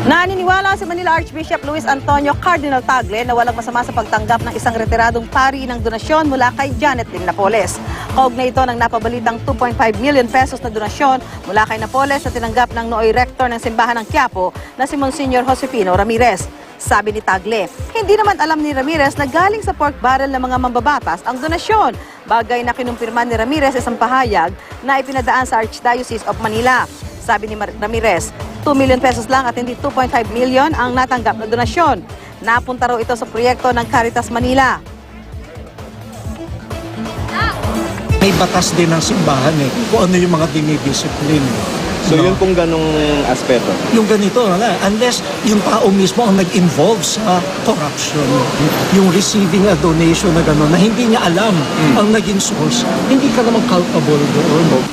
Naniniwala si Manila Archbishop Luis Antonio Cardinal Tagle na walang masama sa pagtanggap ng isang retiradong pari ng donasyon mula kay Janet Lim Napoles. Kaugnay ito ng napabalitang 2.5 million pesos na donasyon mula kay Napoles na tinanggap ng nooy rektor ng simbahan ng Quiapo na si Monsignor Josefino Ramirez. Sabi ni Tagle, hindi naman alam ni Ramirez na galing sa pork barrel ng mga mambabatas ang donasyon. Bagay na kinumpirma ni Ramirez isang pahayag na ipinadaan sa Archdiocese of Manila. Sabi ni Ramirez, 2 million pesos lang at hindi 2.5 million ang natanggap na donasyon. Napunta raw ito sa proyekto ng Caritas Manila. May batas din ng simbahan kung ano yung mga dinidisiplin. So yun pong ganong aspeto? Yung ganito, unless yung tao mismo ang nag-involve sa corruption, yung receiving a donation na gano'n, na hindi niya alam ang naging source, hindi ka naman culpable doon.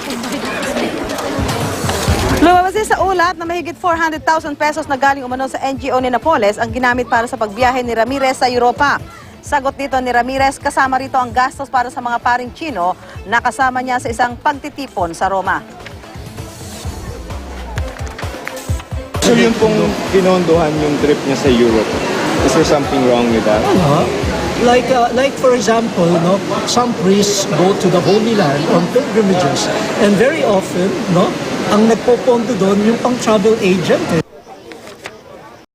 Lumabas din sa ulat na mahigit 400,000 pesos na galing umano sa NGO ni Napoles ang ginamit para sa pagbiyahe ni Ramirez sa Europa. Sagot dito ni Ramirez, kasama rito ang gastos para sa mga paring Chino na kasama niya sa isang pagtitipon sa Roma. So yun pong pinondohan yung trip niya sa Europe. Is there something wrong with that? Like for example, some priests go to the Holy Land on pilgrimages, and very often, ang nagpopondo doon yung pang-travel agent.